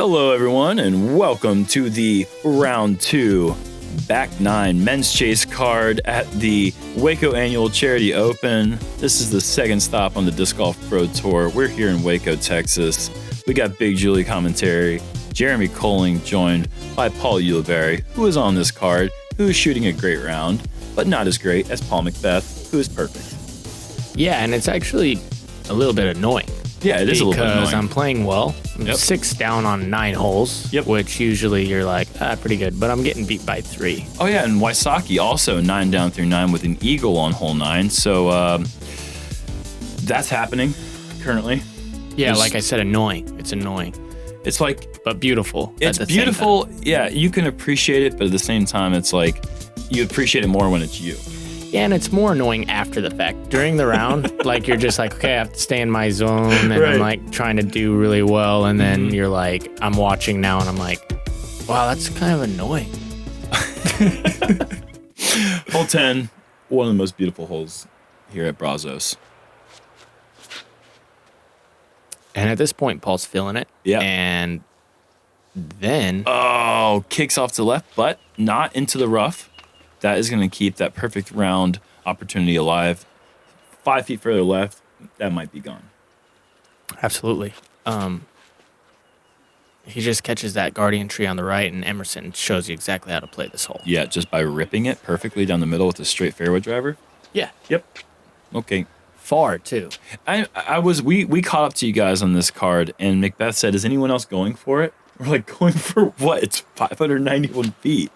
Hello, everyone, and welcome to the round 2 back 9 men's chase card at the Waco Annual Charity Open. This is the second stop on the Disc Golf Pro Tour. We're here in Waco, Texas. We got Big Julie commentary, Jeremy Koling joined by Paul Ulibarri, who is on this card, who is shooting a great round, but not as great as Paul McBeth, who is perfect. Yeah, and it's actually a little bit annoying. Yeah, it is a little bit annoying. Because I'm playing well. I'm 6 down on 9 holes, which usually you're like, pretty good. But I'm getting beat by 3. Oh, yeah, and Waisaki also 9 down through 9 with an eagle on hole 9. So that's happening currently. Yeah, like I said, annoying. It's annoying. It's like... But beautiful. It's beautiful. Yeah, you can appreciate it, but at the same time, it's like you appreciate it more when it's you. Yeah, and it's more annoying after the fact. During the round, like you're just like, okay, I have to stay in my zone, and I'm like trying to do really well, and then you're like, I'm watching now, and I'm like, wow, that's kind of annoying. Hole 10, one of the most beautiful holes here at Brazos. And at this point, Paul's feeling it. Yeah. And then... Oh, kicks off to the left, but not into the rough. That is going to keep that perfect round opportunity alive. 5 feet further left, that might be gone. Absolutely. He just catches that guardian tree on the right, and Emerson shows you exactly how to play this hole. Yeah, just by ripping it perfectly down the middle with a straight fairway driver. Yeah. Yep. Okay. Far, too. We caught up to you guys on this card, and McBeth said, is anyone else going for it? We're like, going for what? It's 591 feet.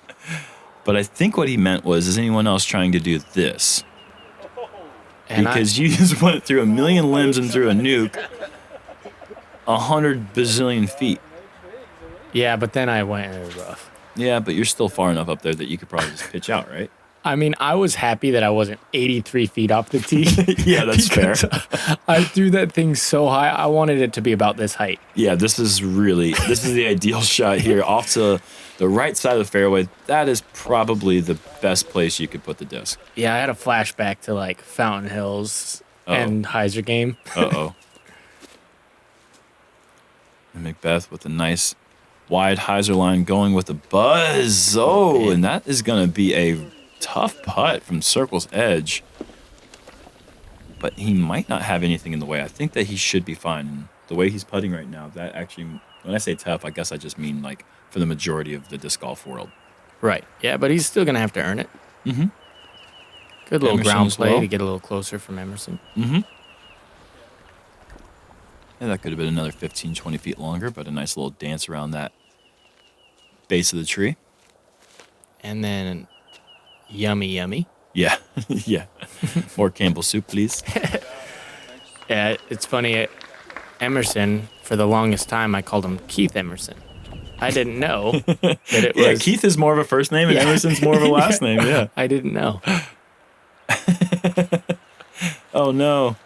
But I think what he meant was, is anyone else trying to do this? And because you just went through a million limbs and threw a nuke 100 bazillion feet. Yeah, but then I went in the rough. Yeah, but you're still far enough up there that you could probably just pitch out, right? I mean, I was happy that I wasn't 83 feet off the tee. Yeah, that's fair. I threw that thing so high, I wanted it to be about this height. Yeah, this is the ideal shot here off to the right side of the fairway. That is probably the best place you could put the disc. Yeah, I had a flashback to like Fountain Hills and Heiser game. Uh-oh. And McBeth with a nice wide Heiser line going with a buzz. Oh, and that is going to be a tough putt from circle's edge. But he might not have anything in the way. I think that he should be fine. And the way he's putting right now, that actually, when I say tough, I guess I just mean like for the majority of the disc golf world. Right. Yeah, but he's still going to have to earn it. Mm-hmm. Good little ground play to get a little closer from Emerson. Mm-hmm. Yeah, that could have been another 15, 20 feet longer, but a nice little dance around that base of the tree. And then yummy, yummy. Yeah, yeah. More Campbell's soup, please. Yeah, it's funny. Emerson, for the longest time, I called him Keith Emerson. I didn't know that it was... Yeah, Keith is more of a first name and Emerson's more of a last name, yeah. I didn't know. Oh, no.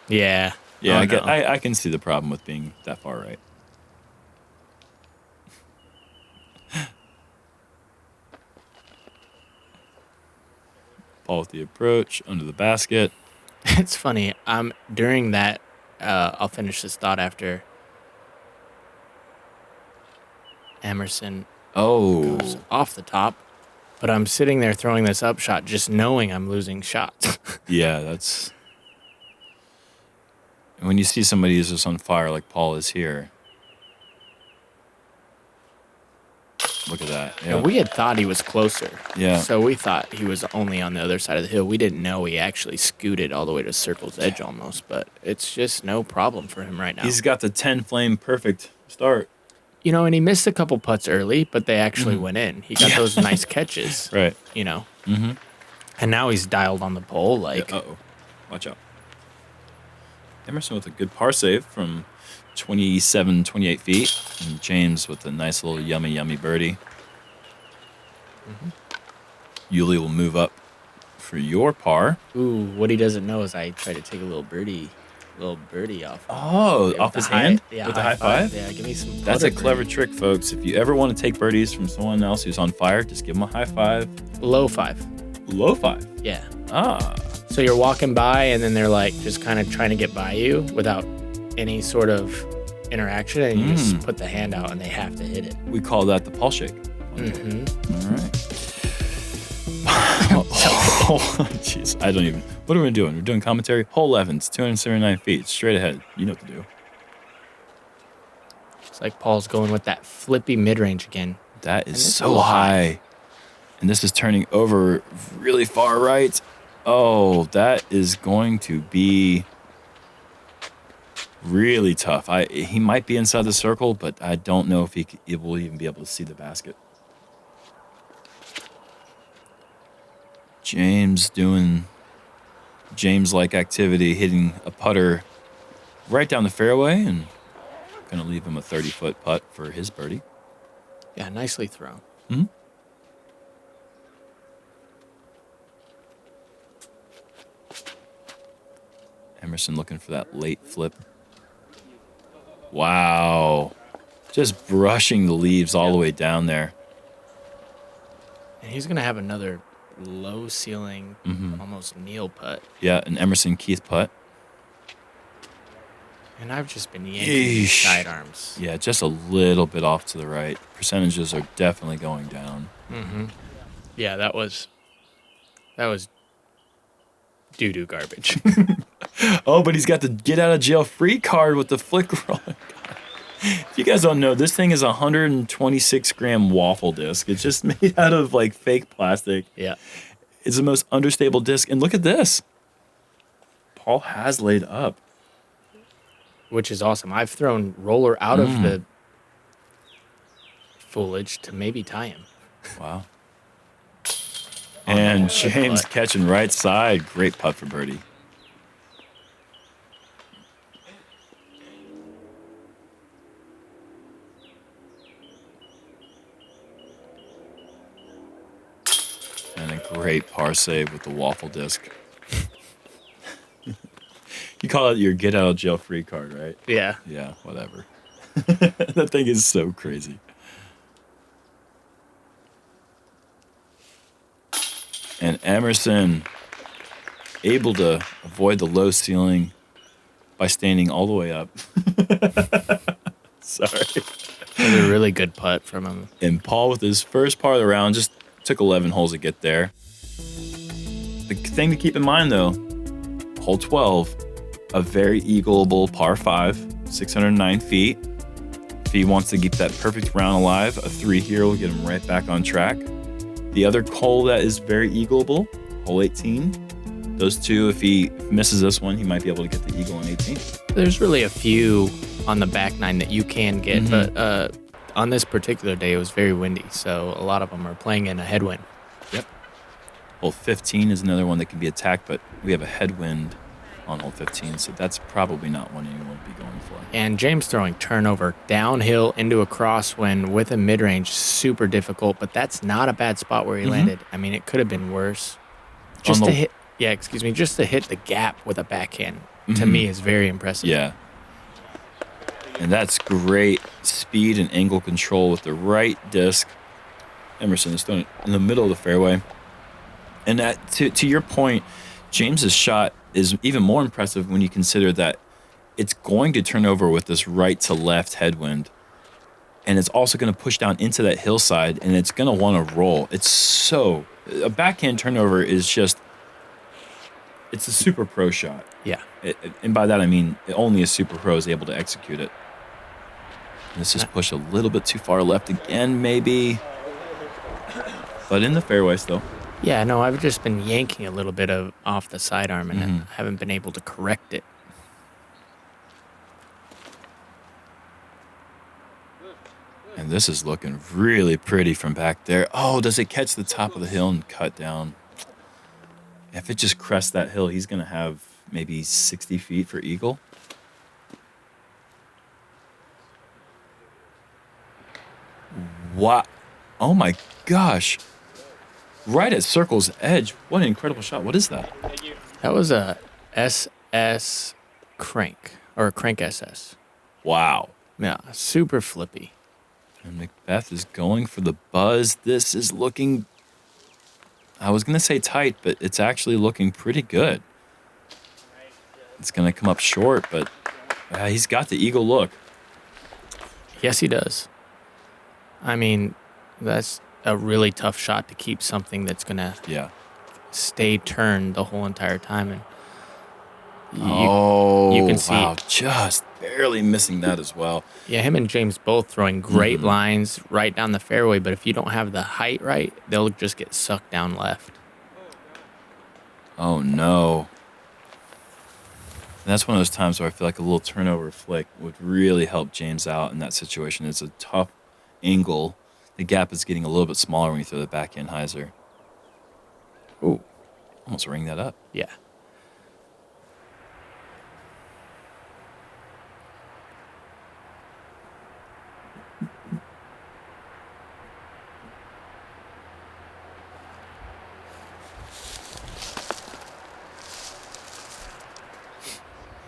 Yeah. Yeah, I can see the problem with being that far right. Ball with the approach, under the basket. It's funny. During that, I'll finish this thought after Emerson goes off the top, but I'm sitting there throwing this up shot just knowing I'm losing shots. Yeah, that's... When you see somebody who's just on fire like Paul is here, look at that. Yeah. We had thought he was closer. Yeah. So we thought he was only on the other side of the hill. We didn't know he actually scooted all the way to circle's edge almost, but it's just no problem for him right now. He's got the 10 flame perfect start. You know, and he missed a couple putts early, but they actually went in. He got those nice catches. Right. You know. Mm-hmm. And now he's dialed on the pole. Like, uh-oh. Watch out. Emerson with a good par save from 27, 28 feet. And James with a nice little yummy, yummy birdie. Mm-hmm. Yuli will move up for your par. Ooh, what he doesn't know is I tried to take a little birdie off. Oh, off his hand? Yeah, with a high five? Yeah, give me some. That's a clever trick, folks. If you ever want to take birdies from someone else who's on fire, just give them a high five. Low five. Low five? Yeah. Ah. So you're walking by, and then they're like just kind of trying to get by you without any sort of interaction, and you just put the hand out and they have to hit it. We call that the Paul shake. Mm-hmm. All right. Jeez, I don't even. What are we doing? We're doing commentary. Hole 11, it's 279 feet, straight ahead. You know what to do. It's like Paul's going with that flippy mid-range again. That is so high. And this is turning over really far right. Oh, that is going to be really tough. He might be inside the circle, but I don't know if he will even be able to see the basket. James doing James-like activity, hitting a putter right down the fairway, and going to leave him a 30-foot putt for his birdie. Yeah, nicely thrown. Mm-hmm. Emerson looking for that late flip. Wow. Just brushing the leaves all the way down there. And he's going to have another low ceiling, almost kneel putt. Yeah, an Emerson Keith putt. And I've just been yanking these sidearms. Yeah, just a little bit off to the right. Percentages are definitely going down. Mm-hmm. Yeah, that was doo-doo garbage. Oh, but he's got the get out of jail free card with the flicker. Oh my God. If you guys don't know, this thing is a 126 gram waffle disc. It's just made out of like fake plastic. Yeah. It's the most understable disc. And look at this. Paul has laid up. Which is awesome. I've thrown roller out of the foliage to maybe tie him. Wow. And James catching right side. Great putt for birdie. And a great par save with the waffle disc. You call it your get out of jail free card, right? Yeah. Yeah, whatever. That thing is so crazy. And Emerson able to avoid the low ceiling by standing all the way up. Sorry. Another really good putt from him. And Paul with his first par of the round just took 11 holes to get there. The thing to keep in mind, though, hole 12, a very eagleable par 5, 609 feet. If he wants to keep that perfect round alive, a 3 here will get him right back on track. The other hole that is very eagleable, hole 18. Those two, if he misses this one, he might be able to get the eagle on 18. There's really a few on the back nine that you can get, but on this particular day, it was very windy, so a lot of them are playing in a headwind. Yep. Hole 15 is another one that can be attacked, but we have a headwind on hole 15, so that's probably not one anyone would be going for. And James throwing turnover downhill into a crosswind with a mid-range, super difficult, but that's not a bad spot where he landed. I mean, it could have been worse. Just to hit the gap with a backhand, to me, is very impressive. Yeah. And that's great speed and angle control with the right disc. Emerson is throwing it in the middle of the fairway. And that, to your point, James's shot is even more impressive when you consider that it's going to turn over with this right to left headwind. And it's also going to push down into that hillside, and it's going to want to roll. A backhand turnover is just, it's a super pro shot. Yeah. And by that, I mean, only a super pro is able to execute it. And this is pushed a little bit too far left again, maybe. But in the fairway still. Yeah, no, I've just been yanking a little bit off the sidearm, and I haven't been able to correct it. And this is looking really pretty from back there. Oh, does it catch the top of the hill and cut down? If it just crests that hill, he's going to have maybe 60 feet for eagle. Wow. Oh, my gosh. Right at circle's edge. What an incredible shot. What is that? That was a SS crank, or a crank SS. Wow. Yeah, super flippy. And McBeth is going for the buzz. This is looking, I was going to say tight, but it's actually looking pretty good. It's going to come up short, but he's got the eagle look. Yes, he does. I mean, that's a really tough shot to keep something that's going to stay turned the whole entire time. And you can see, wow, just barely missing that as well. Yeah, him and James both throwing great lines right down the fairway, but if you don't have the height right, they'll just get sucked down left. Oh, no. And that's one of those times where I feel like a little turnover flick would really help James out in that situation. It's a tough angle. The gap is getting a little bit smaller when you throw the backhand hyzer. Ooh, almost ring that up. Yeah.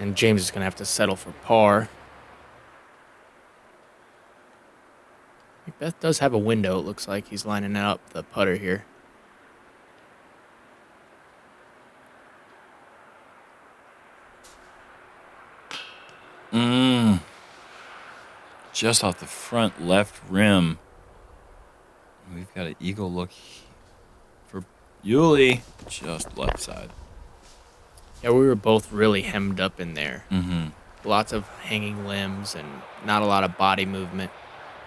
And James is going to have to settle for par. McBeth does have a window. It looks like he's lining up the putter here. Just off the front left rim. We've got an eagle look for Uli. Just left side. Yeah, we were both really hemmed up in there. Lots of hanging limbs and not a lot of body movement.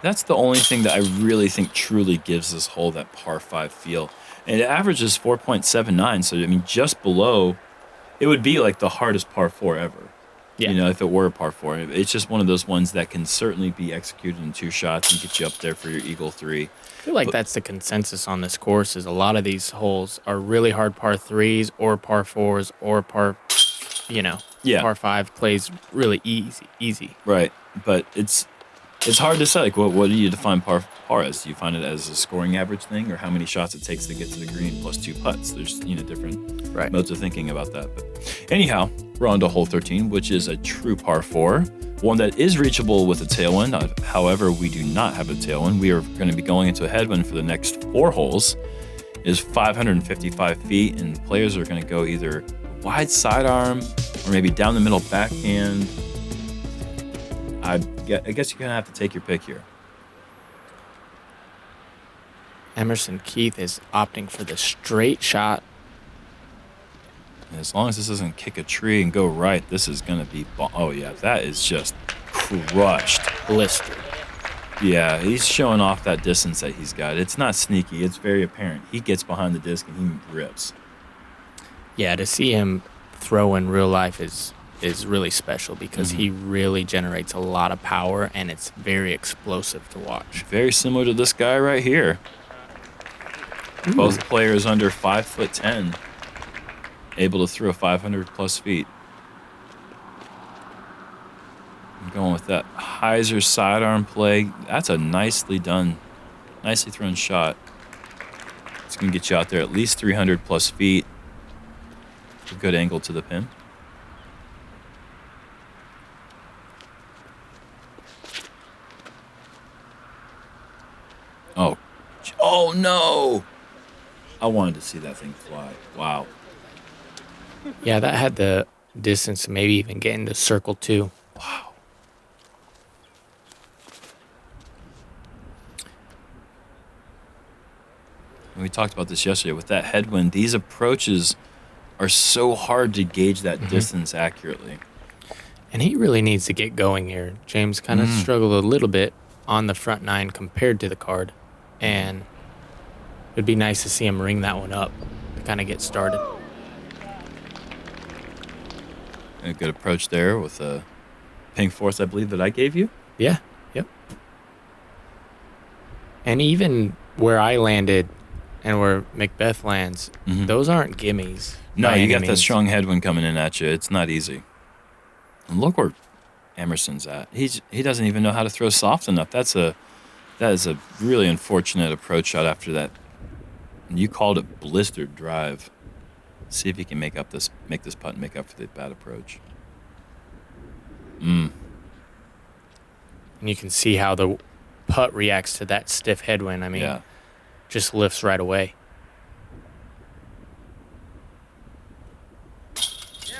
That's the only thing that I really think truly gives this hole that par 5 feel. And it averages 4.79, so I mean, just below, it would be like the hardest par 4 ever. Yeah. You know, if it were a par 4. It's just one of those ones that can certainly be executed in 2 shots and get you up there for your eagle 3. I feel like that's the consensus on this course is a lot of these holes are really hard par 3s or par 4s or par 5 plays really easy. Right, but it's hard to say. Like, what do you define par as? Do you find it as a scoring average thing, or how many shots it takes to get to the green plus 2 putts? There's different modes of thinking about that. But anyhow, we're on to hole 13, which is a true par 4, one that is reachable with a tailwind. However, we do not have a tailwind. We are going to be going into a headwind for the next 4 holes. It is 555 feet, and players are going to go either wide sidearm or maybe down the middle backhand. I guess you're going to have to take your pick here. Emerson Keith is opting for the straight shot. As long as this doesn't kick a tree and go right, this is going to be... Oh, yeah, that is just crushed. Blistered. Yeah, he's showing off that distance that he's got. It's not sneaky. It's very apparent. He gets behind the disc and he rips. Yeah, to see him throw in real life is really special because he really generates a lot of power and it's very explosive to watch. Very similar to this guy right here. Ooh. Both players under 5'10", able to throw 500 plus feet. I'm going with that hyzer sidearm play. That's a nicely thrown shot. It's going to get you out there at least 300 plus feet. A good angle to the pin. Oh no! I wanted to see that thing fly. Wow. Yeah, that had the distance to maybe even get into circle 2. Wow. And we talked about this yesterday. With that headwind, these approaches are so hard to gauge that distance accurately. And he really needs to get going here. James kind of struggled a little bit on the front 9 compared to the card. And it'd be nice to see him ring that one up to kind of get started. A good approach there with a pink force, I believe, that I gave you. Yeah, yep. And even where I landed and where McBeth lands, those aren't gimmies. No, you got that strong headwind coming in at you. It's not easy. And look where Emerson's at. He doesn't even know how to throw soft enough. That is a really unfortunate approach shot after that. You called it blistered drive. See if he can make this putt and make up for the bad approach. And you can see how the putt reacts to that stiff headwind. I mean, just lifts right away.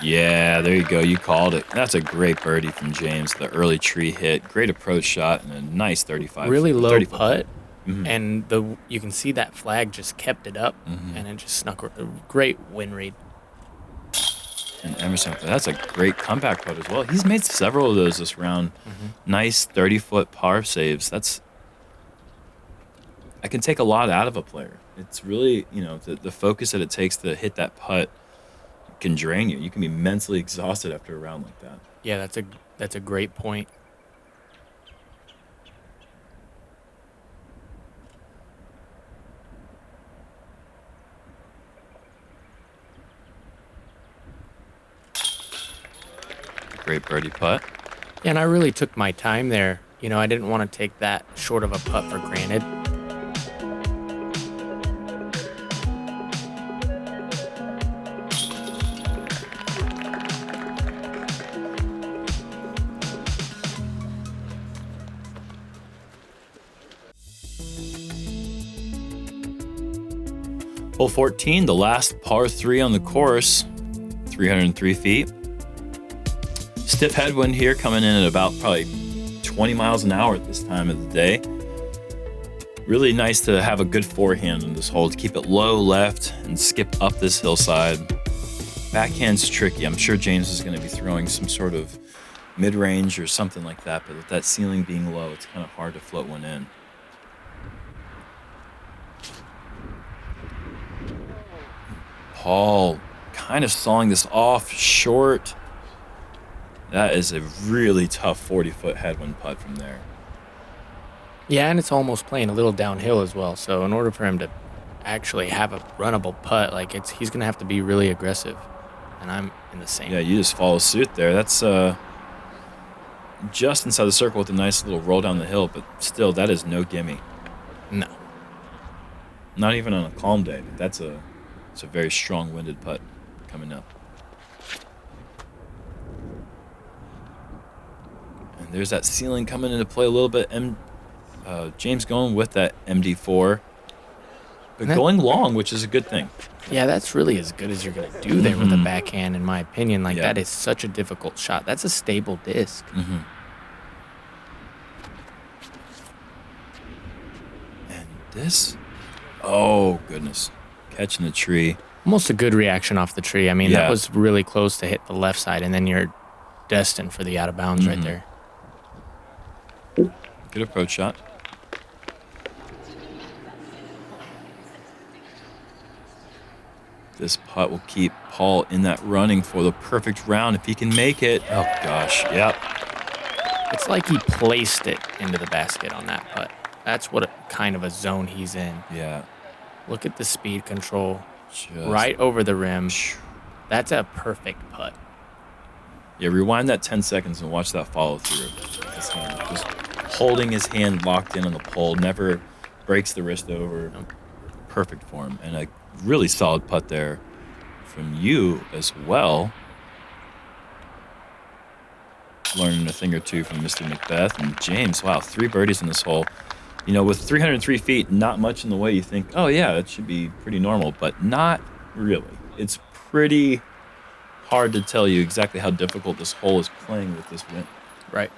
Yeah, there you go. You called it. That's a great birdie from James. The early tree hit, great approach shot, and a nice 35. Really low 30 foot putt, Mm-hmm. and you can see that flag just kept it up, and it just snuck a great wind read. And Emerson, that's a great comeback putt as well. He's made several of those this round. Nice 30-foot par saves. I can take a lot out of a player. It's really, the focus that it takes to hit that putt can drain you. You can be mentally exhausted after a round like that. Yeah, that's a great point. Great birdie putt. Yeah, and I really took my time there. I didn't want to take that short of a putt for granted. Hole 14, the last par 3 on the course, 303 feet. Stiff headwind here, coming in at about probably 20 miles an hour at this time of the day. Really nice to have a good forehand on this hole, to keep it low left and skip up this hillside. Backhand's tricky. I'm sure James is going to be throwing some sort of mid-range or something like that, but with that ceiling being low, it's kind of hard to float one in. Paul kind of sawing this off short. That is a really tough 40-foot headwind putt from there. Yeah, and it's almost playing a little downhill as well. So in order for him to actually have a runnable putt, he's going to have to be really aggressive. And I'm in the same. Yeah, you just follow suit there. That's just inside the circle with a nice little roll down the hill, but still, that is no gimme. No. Not even on a calm day. It's a very strong-winded putt coming up. And there's that ceiling coming into play a little bit. James going with that MD4, but going long, which is a good thing. Yeah, that's really as good as you're going to do there with a backhand, in my opinion. That is such a difficult shot. That's a stable disc. And this, oh, goodness. Catching the tree. Almost a good reaction off the tree. I mean, that was really close to hit the left side, and then you're destined for the out of bounds right there. Good approach shot. This putt will keep Paul in that running for the perfect round if he can make it. Oh, gosh. Yep. It's like he placed it into the basket on that putt. That's what kind of a zone he's in. Yeah. Look at the speed control. Just right over the rim. That's a perfect putt. Yeah, rewind that 10 seconds and watch that follow through. His hand, just holding his hand locked in on the pole, never breaks the wrist over. Perfect form. And a really solid putt there from you as well. Learning a thing or two from Mr. McBeth. And James, wow, 3 birdies in this hole. With 303 feet, not much in the way. You think, oh, yeah, that should be pretty normal, but not really. It's pretty hard to tell you exactly how difficult this hole is playing with this wind. Right.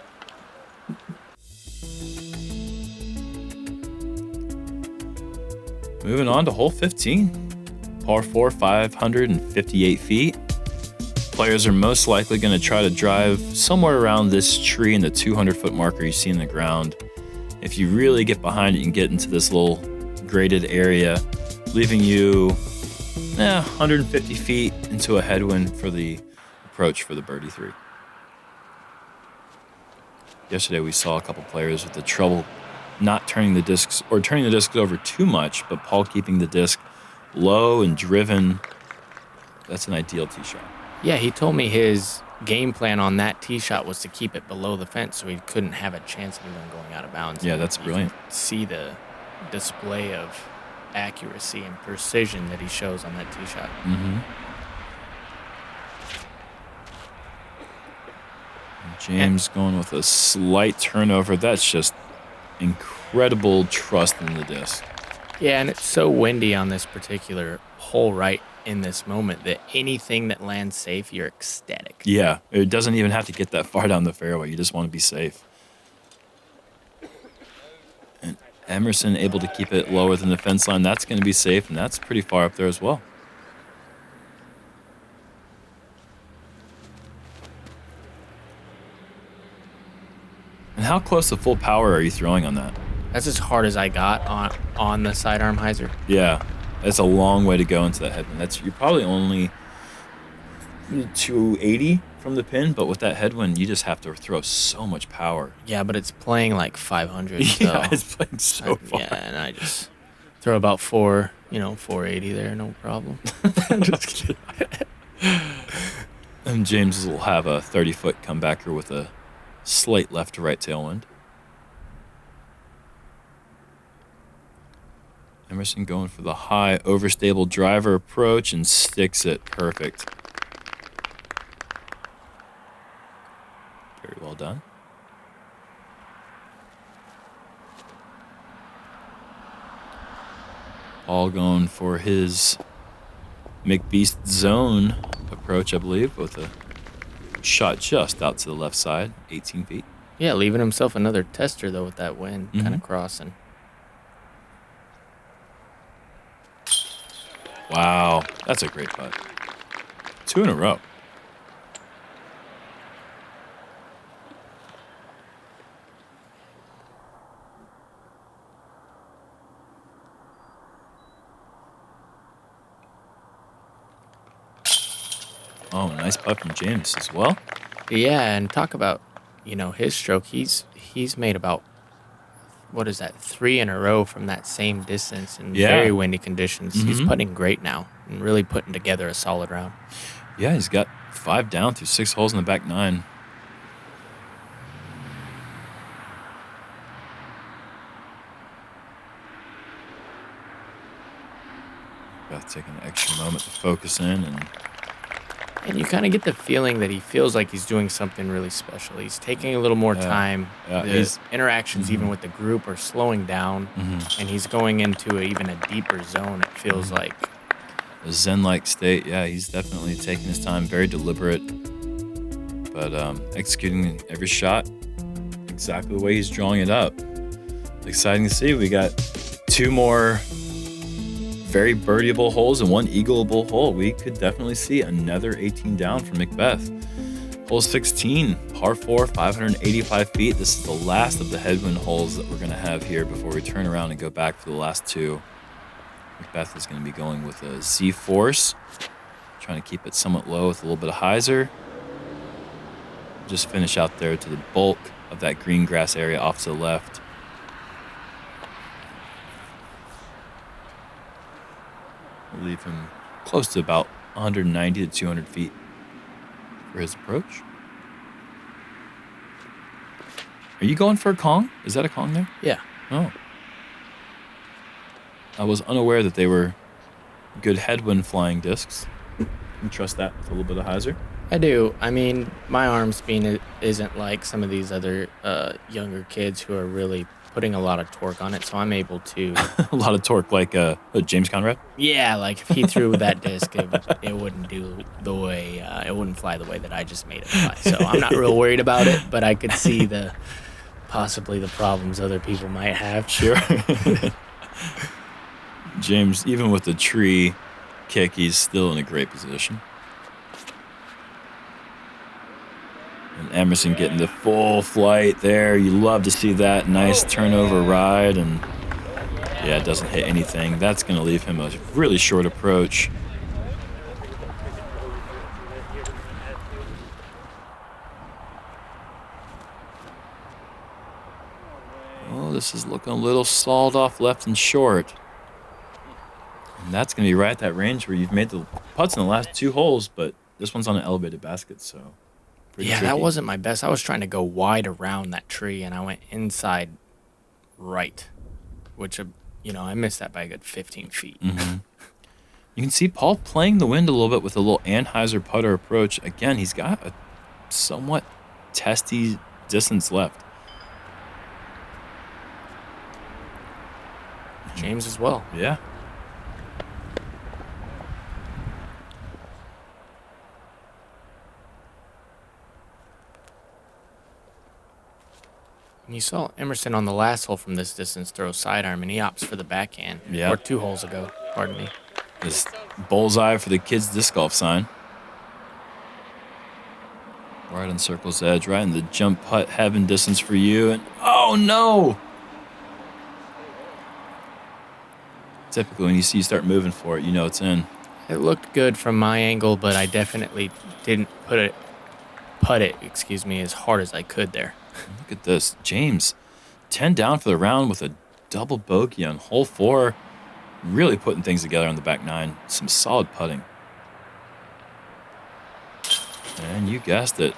Moving on to hole 15. Par 4, 558 feet. Players are most likely going to try to drive somewhere around this tree in the 200-foot marker you see in the ground. If you really get behind it, you can get into this little graded area, leaving you 150 feet into a headwind for the approach for the birdie 3. Yesterday we saw a couple players with the trouble not turning the discs or turning the discs over too much, but Paul keeping the disc low and driven. That's an ideal tee shot. Yeah, he told me his game plan on that tee shot was to keep it below the fence so he couldn't have a chance of even going out of bounds. Yeah, that's brilliant. See the display of accuracy and precision that he shows on that tee shot. James going with a slight turnover. That's just incredible trust in the disc. Yeah, and it's so windy on this particular hole, right? in this moment that anything that lands safe, you're ecstatic. Yeah, it doesn't even have to get that far down the fairway. You just want to be safe. And Emerson able to keep it lower than the fence line. That's going to be safe, and that's pretty far up there as well. And how close to full power are you throwing on that? That's as hard as I got on the sidearm hyzer. Yeah, that's a long way to go into that headwind. You're probably only 280 from the pin, but with that headwind, you just have to throw so much power. Yeah, but it's playing like 500. Yeah, so it's playing so far. Yeah, and I just throw about 480 there, no problem. Just kidding. And James will have a 30-foot comebacker with a slight left to right tailwind. Emerson going for the high overstable driver approach and sticks it perfect. Very well done. All going for his McBeast zone approach, I believe, with a shot just out to the left side, 18 feet. Yeah, leaving himself another tester, though, with that wind kind of crossing. Wow, that's a great putt. 2 in a row. Oh, nice putt from James as well. Yeah, and talk about, his stroke. He's made about, 3 in a row from that same distance in very windy conditions. He's putting great now and really putting together a solid round. Yeah, he's got 5 down through 6 holes in the back 9. Got to take an extra moment to focus in And you kind of get the feeling that he feels like he's doing something really special. He's taking a little more time. His interactions, even with the group, are slowing down, and he's going into even a deeper zone, it feels like. A zen-like state. Yeah, he's definitely taking his time, very deliberate, but executing every shot exactly the way he's drawing it up. Exciting to see. We got 2 more very birdieable holes and 1 eagleable hole. We could definitely see another 18 down from McBeth. Hole 16, par 4, 585 feet. This is the last of the headwind holes that we're going to have here before we turn around and go back for the last 2. McBeth is going to be going with a Z-force, trying to keep it somewhat low with a little bit of hyzer. Just finish out there to the bulk of that green grass area off to the left. We'll leave him close to about 190 to 200 feet for his approach. Are you going for a Kong? Is that a Kong there? Yeah. Oh. I was unaware that they were good headwind flying discs. You trust that with a little bit of hyzer? I do. I mean, my arm speed isn't like some of these other younger kids who are really putting a lot of torque on it, so I'm able to... A lot of torque, like James Conrad? Yeah, like if he threw that disc, it wouldn't do the way... it wouldn't fly the way that I just made it fly. So I'm not real worried about it, but I could see possibly the problems other people might have. Sure. James, even with the tree kick, he's still in a great position. And Emerson getting the full flight there. You love to see that nice turnover ride. And yeah, it doesn't hit anything. That's going to leave him a really short approach. Oh, this is looking a little stalled off left and short. And that's going to be right at that range where you've made the putts in the last 2 holes, but this one's on an elevated basket, so pretty tricky. That wasn't my best. I was trying to go wide around that tree, and I went inside right, which, I missed that by a good 15 feet. Mm-hmm. You can see Paul playing the wind a little bit with a little Anheuser putter approach. Again, he's got a somewhat testy distance left. James as well. Yeah. You saw Emerson on the last hole from this distance throw sidearm, and he opts for the backhand. Yeah. Or 2 holes ago, pardon me. This bullseye for the kids' disc golf sign. Right on circle's edge, right in the jump putt heaven distance for you. And oh no! Typically, when you see you start moving for it, you know it's in. It looked good from my angle, but I definitely didn't putt it, as hard as I could there. Look at this. James, 10 down for the round with a double bogey on hole 4. Really putting things together on the back 9. Some solid putting. And you guessed it.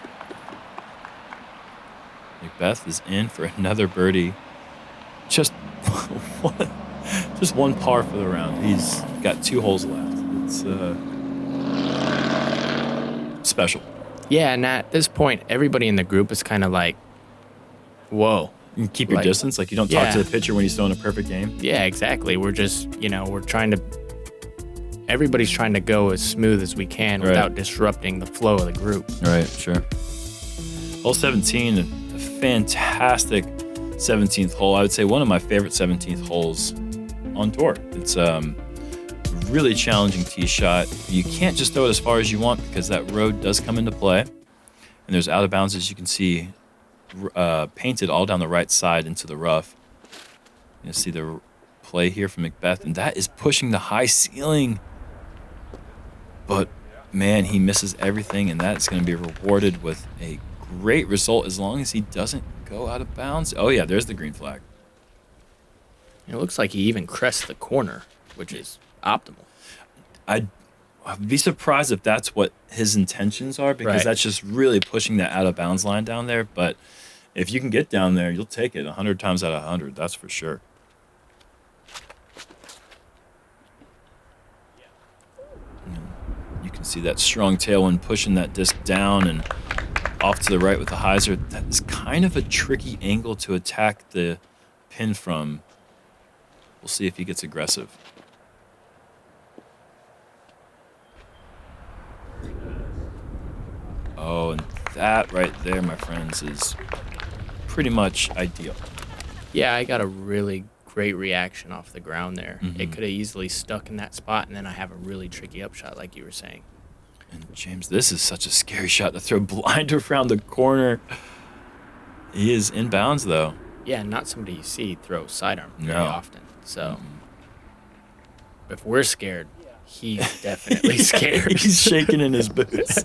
McBeth is in for another birdie. Just one par for the round. He's got 2 holes left. It's special. Yeah, and at this point, everybody in the group is kind of like, whoa. You keep your distance. Like, you don't talk to the pitcher when he's throwing a perfect game. Yeah, exactly. We're just, we're trying to... Everybody's trying to go as smooth as we can without disrupting the flow of the group. Right, sure. Hole 17, a fantastic 17th hole. I would say one of my favorite 17th holes on tour. It's really challenging tee shot. You can't just throw it as far as you want because that road does come into play. And there's out of bounds, as you can see, painted all down the right side into the rough. You see the play here from McBeth, and that is pushing the high ceiling. But, man, he misses everything, and that's going to be rewarded with a great result as long as he doesn't go out of bounds. Oh, yeah, there's the green flag. It looks like he even crests the corner, which is optimal. I'd be surprised if that's what his intentions are, because that's just really pushing that out of bounds line down there. But if you can get down there, you'll take it 100 times out of 100. That's for sure. You can see that strong tailwind pushing that disc down and off to the right with the hyzer. That is kind of a tricky angle to attack the pin from. We'll see if he gets aggressive. Oh, and that right there, my friends, is pretty much ideal. Yeah, I got a really great reaction off the ground there. Mm-hmm. It could have easily stuck in that spot, and then I have a really tricky upshot, like you were saying. And James, this is such a scary shot to throw blind around the corner. He is inbounds, though. Yeah, not somebody you see throw sidearm very often. So if we're scared, he's definitely scared. He's shaking in his boots.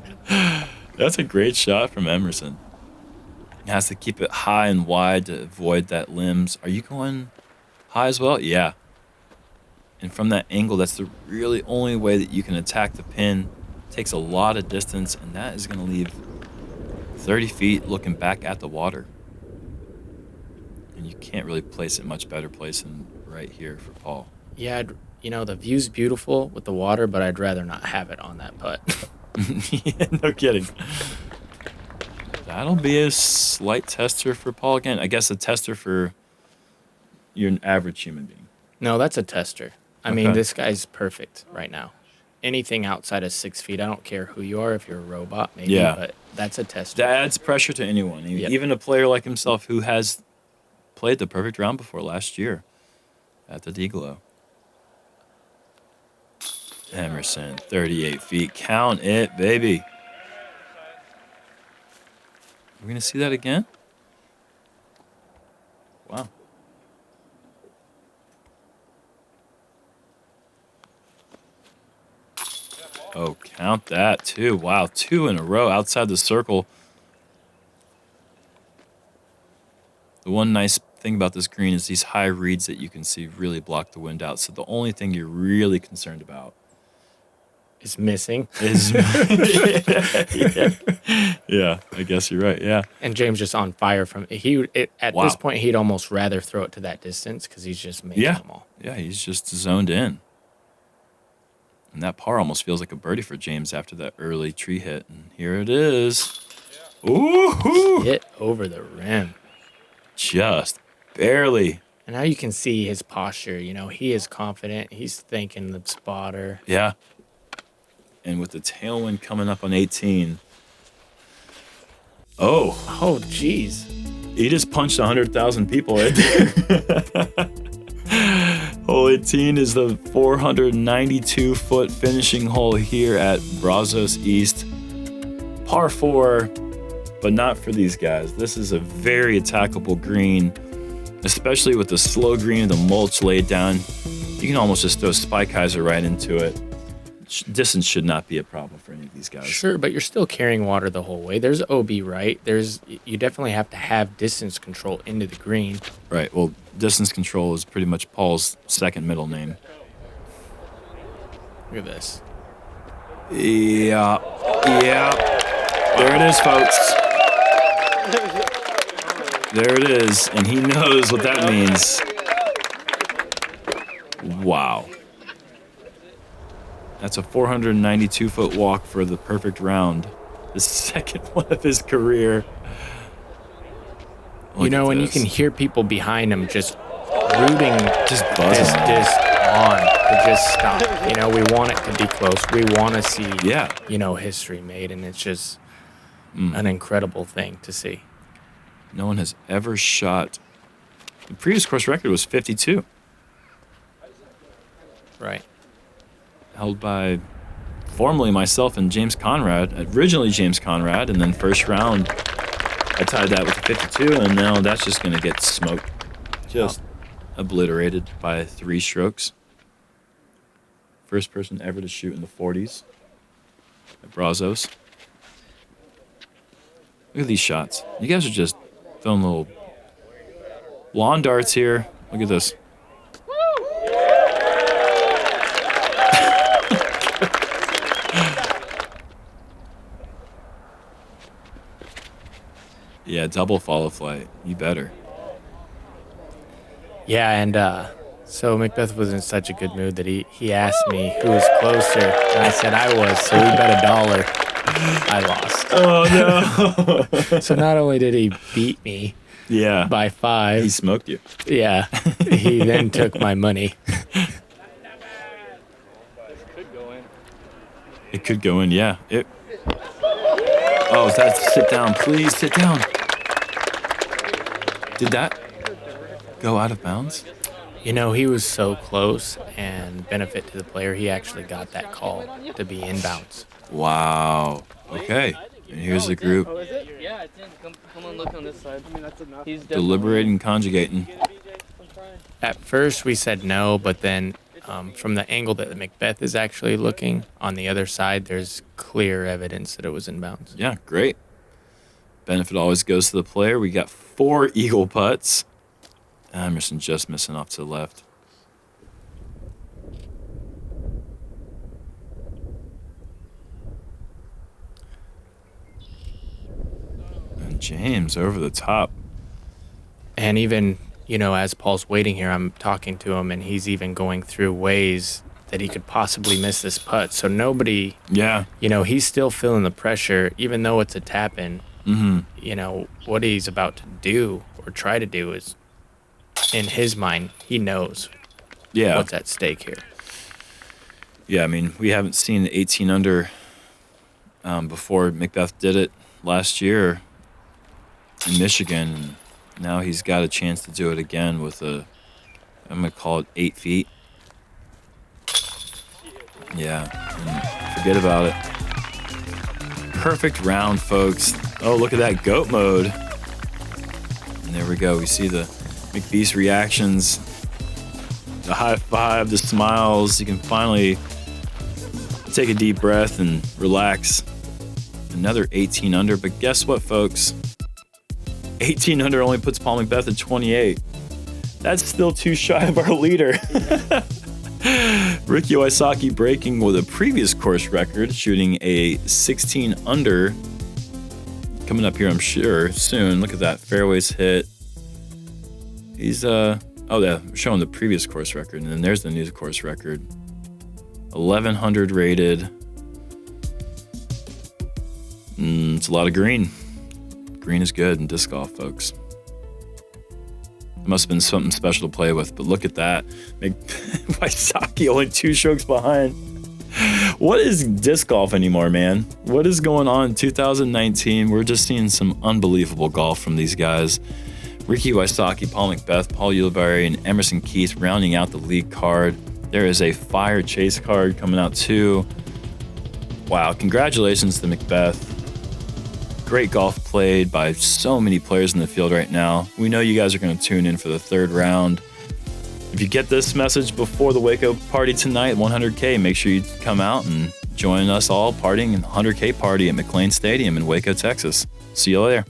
That's a great shot from Emerson. He has to keep it high and wide to avoid that limbs. Are you going high as well? Yeah. And from that angle, that's the really only way that you can attack the pin. It takes a lot of distance, and that is going to leave 30 feet looking back at the water. And you can't really place it much better place than right here for Paul. Yeah, the view's beautiful with the water, but I'd rather not have it on that putt. Yeah, no kidding. That'll be a slight tester for Paul again. I guess a tester for your average human being. No, that's a tester. I mean, this guy's perfect right now. Anything outside of 6 feet, I don't care who you are, if you're a robot, maybe, but that's a tester. That adds pressure to anyone. Even a player like himself who has played the perfect round before last year at the D-Glow. Emerson, 38 feet. Count it, baby. We're going to see that again? Wow. Oh, count that, too. Wow, 2 in a row outside the circle. The one nice thing about this green is these high reeds that you can see really block the wind out. So the only thing you're really concerned about is missing. Yeah, I guess you're right. Yeah. And James just on fire from at this point he'd almost rather throw it to that distance because he's just making them all. Yeah, he's just zoned in. And that par almost feels like a birdie for James after that early tree hit. And here it is. Ooh! Hit over the rim. Just barely. And now you can see his posture. He is confident. He's thanking the spotter. Yeah. And with the tailwind coming up on 18. Oh, jeez. He just punched 100,000 people right there. Hole 18 is the 492-foot finishing hole here at Brazos East. Par 4, but not for these guys. This is a very attackable green, especially with the slow green and the mulch laid down. You can almost just throw Spikeiser right into it. Distance should not be a problem for any of these guys. Sure, but you're still carrying water the whole way. There's OB, right? You definitely have to have distance control into the green. Right. Well, distance control is pretty much Paul's second middle name. Look at this. Yeah. There it is, folks. There it is, and he knows what that means. Wow. That's a 492-foot walk for the perfect round. The second one of his career. Look, and you can hear people behind him just rooting just this disc on to just stop. We want it to be close. We want to see, history made, and it's just an incredible thing to see. No one has ever shot. The previous course record was 52. Right. Held by formerly myself and James Conrad. Originally James Conrad, and then first round I tied that with a 52, and now that's just going to get smoked. Just obliterated by 3 strokes. First person ever to shoot in the 40s at Brazos. Look at these shots. You guys are just throwing little lawn darts here. Look at this. Yeah, double FollowFlight. You better. Yeah, and so McBeth was in such a good mood that he asked me who was closer, and I said I was, so we bet $1. I lost. Oh, no. So not only did he beat me by 5. He smoked you. Yeah. He then took my money. It could go in, yeah. Oh, is that sit down? Please sit down. Did that go out of bounds? He was so close, and benefit to the player, he actually got that call to be inbounds. Wow. Okay. And here's the group. Oh, is it? Yeah, it's in. Come on, look on this side. I mean, that's enough. He's deliberating, conjugating. At first, we said no, but then from the angle that McBeth is actually looking on the other side, there's clear evidence that it was inbounds. Yeah, great. Benefit always goes to the player. We got 4 eagle putts. Emerson just missing off to the left. And James over the top. And even, as Paul's waiting here, I'm talking to him, and he's even going through ways that he could possibly miss this putt. So nobody, he's still feeling the pressure, even though it's a tap-in. Mm-hmm. What he's about to do or try to do is, in his mind, he knows what's at stake here. Yeah, I mean, we haven't seen 18 under before McBeth did it last year in Michigan. Now he's got a chance to do it again with I'm going to call it 8 feet. Yeah, and forget about it. Perfect round, folks. Oh, look at that goat mode. And there we go. We see the McBeast reactions, the high five, the smiles. You can finally take a deep breath and relax. Another 18 under, but guess what, folks? 18 under only puts Paul McBeth at 28. That's still too shy of our leader. Ricky Wysocki breaking with a previous course record, shooting a 16 under. Coming up here, I'm sure, soon. Look at that, fairways hit. He's, showing the previous course record, and then there's the new course record. 1,100 rated. It's a lot of green. Green is good in disc golf, folks. It must have been something special to play with, but look at that. Wysocki only 2 strokes behind. What is disc golf anymore, man? What is going on in 2019? We're just seeing some unbelievable golf from these guys. Ricky Wysocki, Paul McBeth, Paul Ulibarri, and Emerson Keith rounding out the league card. There is a fire chase card coming out too. Wow, congratulations to McBeth. Great golf played by so many players in the field right now. We know you guys are going to tune in for the third round. If you get this message before the Waco party tonight, 100K, make sure you come out and join us all partying in the 100K party at McLean Stadium in Waco, Texas. See you later.